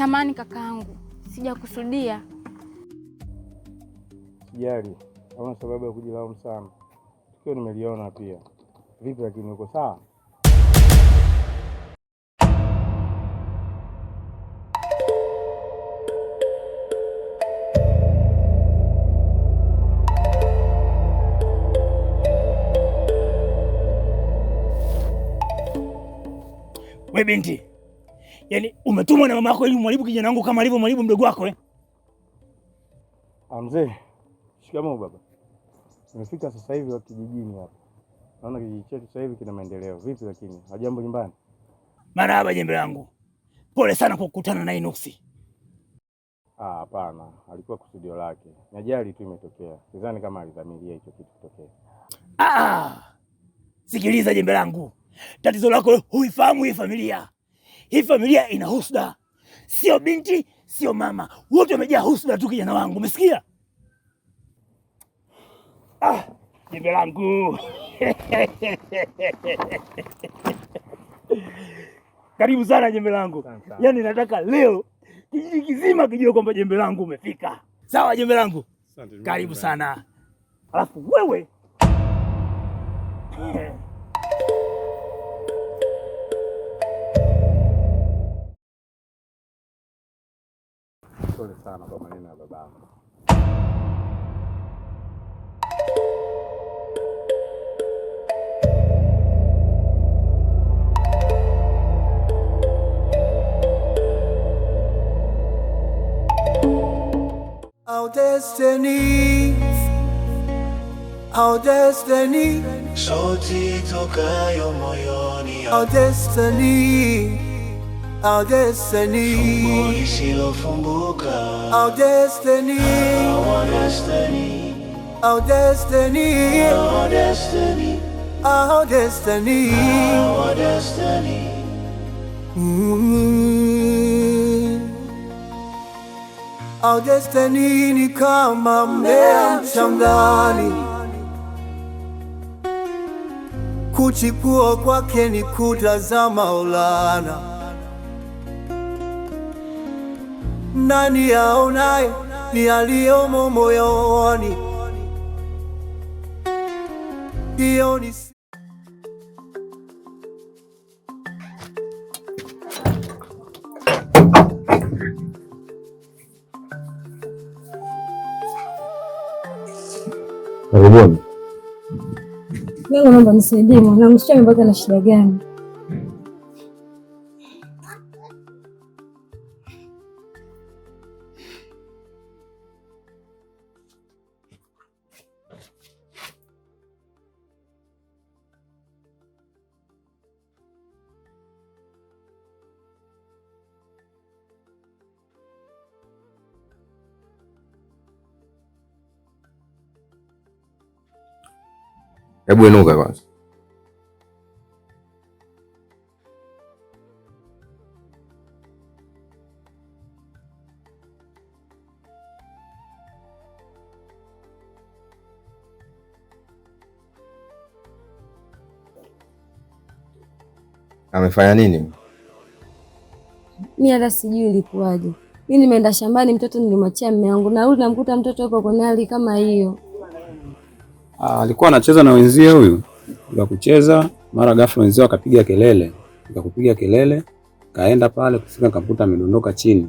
Samahani kakaangu, sijakusudia. Sijali, hauna sababu ya kujilaumu sana. Tukio nimeliona pia. Vipi lakini uko sawa? We binti, yaani umetumwa na mama yako ili mwalibu kijana wangu kama alivyo mwalibu mdogo wako eh? Mzee, shikamoo baba. Nimefika sasa hivi wa kijijini hapa. Naona kijiji chetu sasa hivi kina maendeleo. Vipi lakini? Hajambo nyumbani? Marahaba jembe langu. Pole sana kwa kukutana na Inuksi. Hapana, alikuwa kusudio lake. Ni ajali tu imetokea. Sidhani kama alidhamiria hicho kitu kutokea. Sikiliza jembe langu. Tatizo lako huifahamu hii familia. Hii familia ina husda. Sio binti, sio mama. Wote wamejaa husda tu kijana wangu. Umesikia? Jembe langu. Karibu sana jembe langu. Yaani nataka leo kijiji kizima kijue kwamba jembe langu umefika. Sawa jembe langu? Karibu sana. Alafu wewe Pole sana kwa maneno ya babangu. Our destiny, our destiny, sauti tokayo moyoni, our destiny, our destiny, fumbo lisilofumbuka, our destiny, our destiny, our destiny, our destiny, our destiny, our destiny. Our destiny ni kama mmea mchangani, kuchipua kwake ni kutazama Maulana. Nani aonaye ni aliyomo moyoni? Hiyo ni Karibuni. Leo naomba nisaidie mwanangu, sio amepata na shida gani? Hebu inuka kwanza. Amefanya nini? Mimi hata sijui ilikuwaje. Mimi nimeenda shambani, mtoto nilimwachia mume wangu, na rudi namkuta mtoto yuko kwenye hali kama hiyo. Alikuwa anacheza na wenzie huyu. Kwa kucheza mara ghafla wenzao akapiga kelele. Nikakupiga kelele, kaenda pale kufika kakuta amedondoka chini.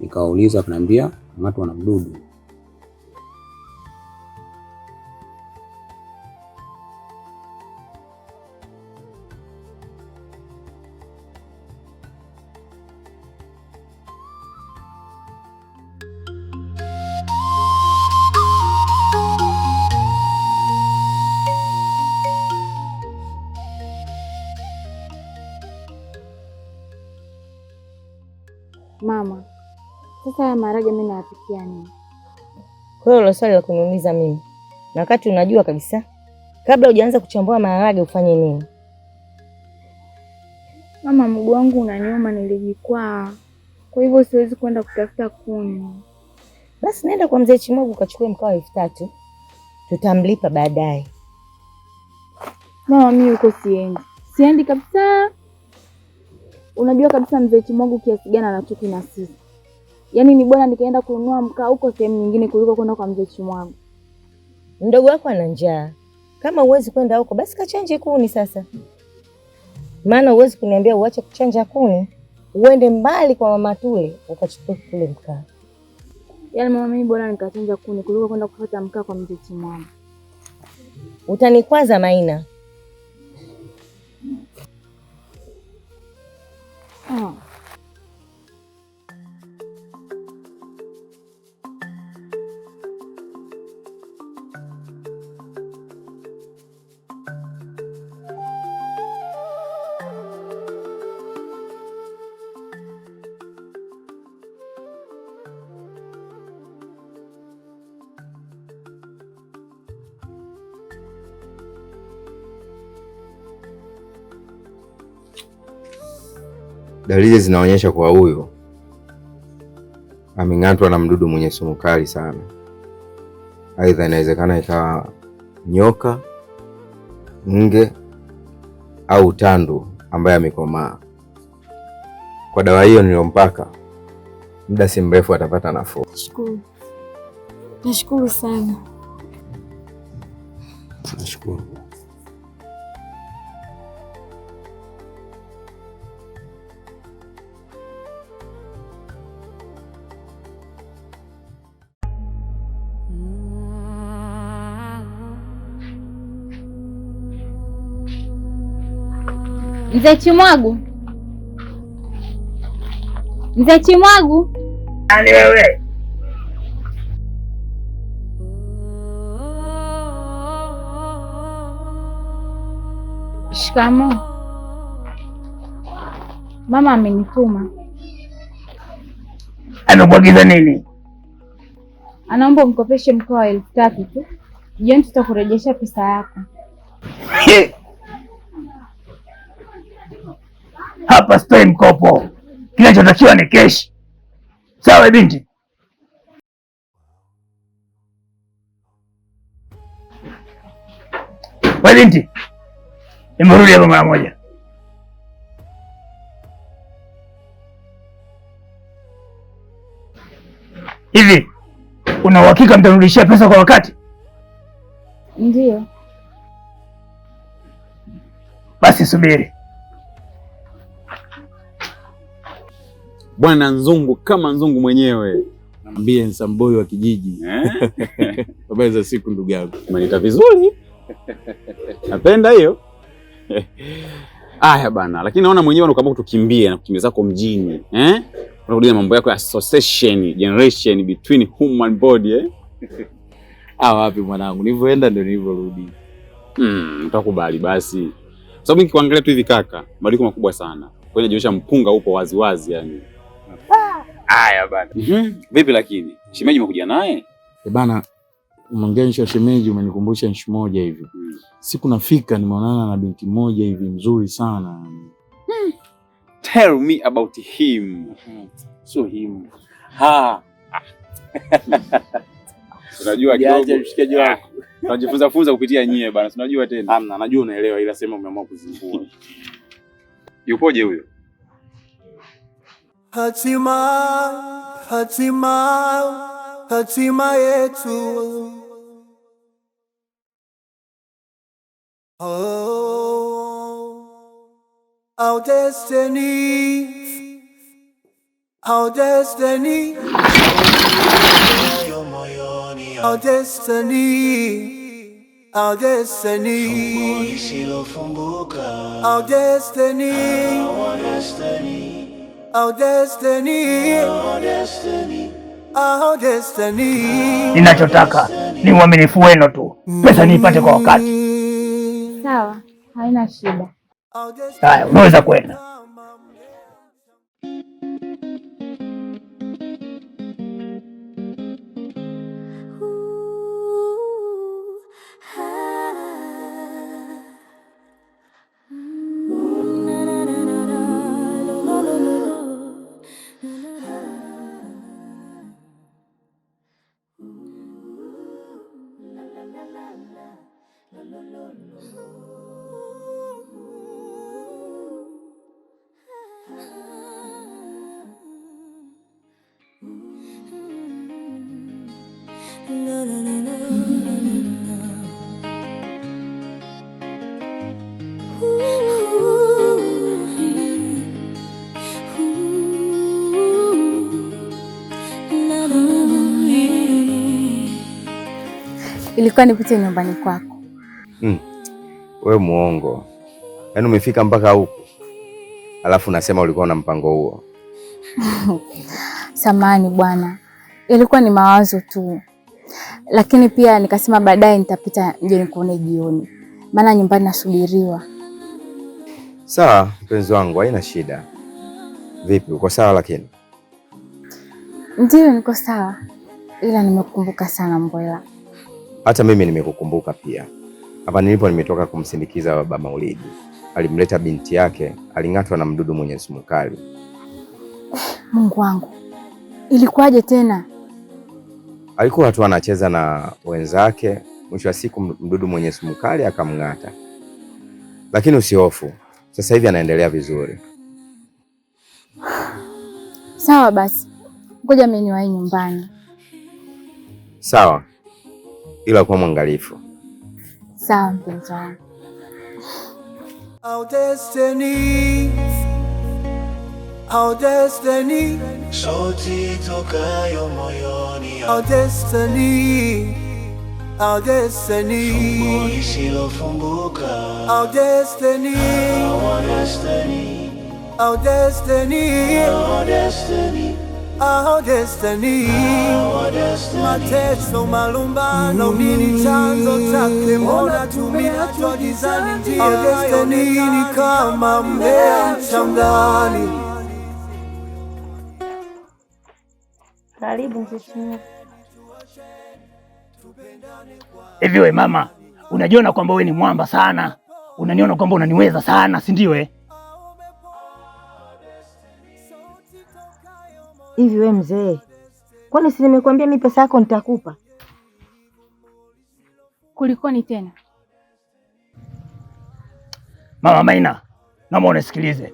Nikawauliza akaniambia watu wana mdudu. Mama, sasa haya maharage mimi nayapikia nini? Kwa hiyo swali la kuniuliza mimi, na wakati unajua kabisa kabla hujaanza kuchambua maharage ufanye nini? Mama, mguu wangu unaniuma, nilijikwaa. Kwa hivyo siwezi kwenda kutafuta kuni. Basi nenda kwa mzee Chimogu ukachukue mkaa wa 3000. Tutamlipa baadaye. Mama, mimi huko siendi. Siendi kabisa. Unajua kabisa mzee Chimwagu kiasi gani anachuki na sisi. Yaani ni bora nikaenda kununua mkaa huko sehemu nyingine kuliko kwenda kwa mzee Chimwagu. Mdogo wako ana njaa. Kama huwezi kwenda huko basi kachanje kuni sasa. Maana huwezi kuniambia uache kuchanja kuni, uende mbali kwa mama Tule ukachukue kule mkaa. Yaani mama, mimi bora nikachanja kuni kuliko kwenda kufuata mkaa kwa mzee Chimwagu. Utanikwaza Maina. Dalili zinaonyesha kwa huyo ameng'atwa na mdudu mwenye sumu kali sana. Aidha inawezekana ikawa nyoka, nge au tandu ambaye amekomaa. Kwa dawa hiyo nilompaka, muda si mrefu atapata nafuu. Nashukuru sana. Nashukuru. Mzee Chimwagu. Mzee Chimwagu. Nani wewe? Shikamoo. Mama amenituma. Amekuagiza nini? Anaomba mkopeshe mkoa wa 3,000 tu. Jioni tutakurejesha pesa yako. Hapa sitoi mkopo. Kinachotakiwa ni keshi. Sawa binti? Wewe binti, nimerudi hapa mara moja. Hivi una uhakika mtarudishia pesa kwa wakati? Ndiyo. Basi subiri. Bwana Nzungu kama Nzungu mwenyewe. Naambia Nsamboi wa kijiji. Habari za siku ndugu yangu. Umenita vizuri. Napenda hiyo. Aya bana, lakini naona mwenyewe unakuambia tukimbie na kukimbia zako mjini, unarudia mambo yako ya association generation between human body, Wapi mwanangu, nilivyoenda ndio nilivyorudi. Utakubali basi. Sababu nikiangalia tu hivi kaka, mabadiliko makubwa sana. Kwenye jionyesha mpunga upo wazi wazi yani. Aya bana. Vipi lakini? Shemeji umekuja naye? Bana, umeongelea shemeji umenikumbusha nchi moja hivi. Siku nafika nimeonana na binti moja hivi mzuri sana. Tell me about him. So him. Unajua kidogo mshikaji wako. Tunajifunza funza kupitia nyie bana. Unajua tena. Hamna, najua unaelewa ila sema umeamua kuzingua. Yupoje huyo? Hatima yetu. Our destiny. Our destiny. Our destiny. Our destiny. Our destiny. Our destiny. Our destiny. Ninachotaka ni uaminifu wenu tu. Pesa niipate kwa wakati. Sawa, haina shida. Haya, unaweza kwenda. Ilikuwa nipite nyumbani kwako. Wewe muongo. Yaani umefika mpaka huko. Alafu nasema ulikuwa na mpango huo. Samahani bwana. Ilikuwa ni mawazo tu. Lakini pia nikasema baadaye nitapita nje nikuone jioni. Maana nyumbani nasubiriwa. Sawa, mpenzi wangu, haina shida. Vipi, uko sawa lakini? Ndiyo niko sawa. Ila nimekukumbuka sana Mbwela. Hata mimi nimekukumbuka pia. Hapa nilipo nimetoka kumsindikiza baba Maulidi. Alimleta binti yake, aling'atwa na mdudu mwenye sumu kali. Mungu wangu. Ilikuwaje tena? Alikuwa tu anacheza na wenzake, mwisho wa siku mdudu mwenye sumu kali akamng'ata. Lakini usihofu. Sasa hivi anaendelea vizuri. Sawa basi. Ngoja mimi niwahi nyumbani. Sawa. Ila kuwa mwangalifu. Sawa mpenzi wangu. Our destiny, our destiny, sauti tokayo moyoni, our destiny, our destiny, fumbo lisilofumbuka, our destiny, our destiny, our destiny, our destiny, our destiny. Mateso, malumbano, nini chanzo chake? Mbona tumeachwa gizani? Njia our destiny ni kama mmea shambani. Karibu mzee. Hivi wewe mama, unajiona kwamba wewe ni mwamba sana? Unaniona kwamba unaniweza sana, si ndio? Hivi we mzee, kwani si nimekuambia mimi pesa yako nitakupa? Kulikoni tena? Mama Maina, naomba unisikilize.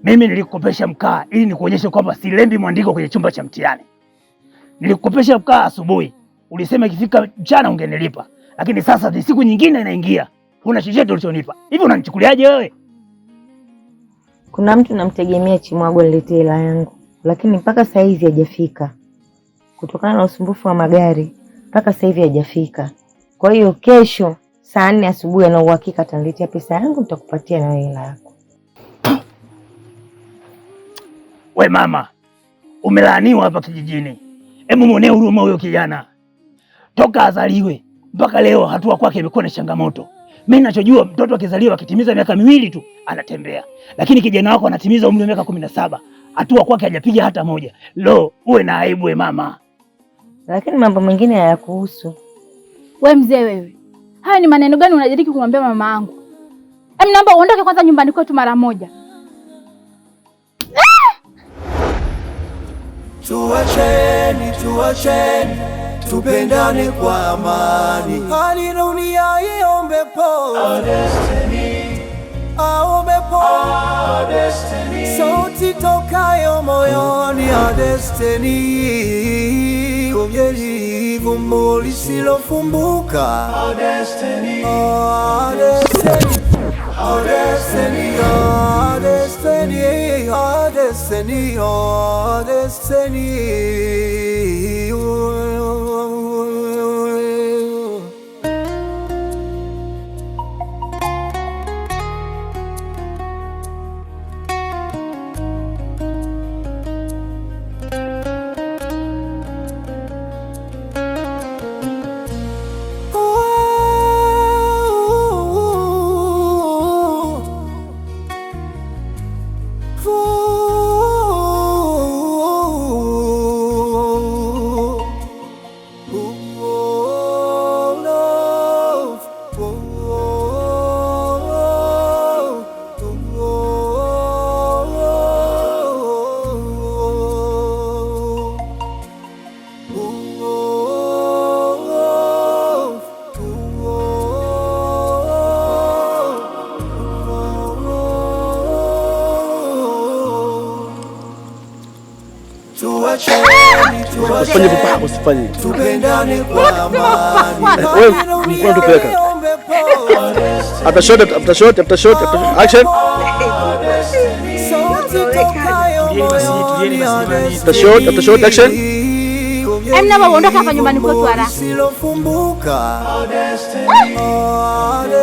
Mimi nilikukopesha mkaa ili nikuonyeshe kwamba silembi mwandiko kwenye chumba cha mtihani. Nilikukopesha mkaa asubuhi. Ulisema ikifika mchana ungenilipa. Lakini sasa ni siku nyingine inaingia. Huna chochote ulichonipa. Hivi unanichukuliaje wewe? Kuna mtu namtegemea Chimwago niletee hela yangu, lakini mpaka saa hizi hajafika. Kutokana na usumbufu wa magari, mpaka saa hivi hajafika. Kwa hiyo kesho saa 4 asubuhi ana uhakika ataniletea pesa yangu, nitakupatia na hela yako. We mama, umelaaniwa hapa kijijini. Hebu muonee huruma huyo kijana. Toka azaliwe mpaka leo hatua kwake imekuwa ni changamoto. Mimi ninachojua mtoto akizaliwa akitimiza miaka 2 tu anatembea. Lakini kijana wako anatimiza umri wa miaka 17. Hatua kwake hajapiga hata moja. Lo, uwe na aibu we mama. Lakini mambo mengine hayakuhusu. We mzee wewe. Haya ni maneno gani unajadili kumwambia mama yangu? Naomba uondoke kwanza nyumbani kwetu mara moja. Tuacheni, tupendane kwa amani. Hali dunia iombe po. Our destiny, Aombe po. our destiny, Sauti tokayo moyoni. Our destiny. Kujeli fumbo lisilofumbuka. our destiny, Our destiny. Our destiny. Our destiny. Our destiny. Our destiny. Usifanye vibaya, usifanye. Tupendane kwa amani. Wewe mkono tupeleka. After shot, action. After shot, action. Mnaondoka hapa nyumbani kwetu haraka.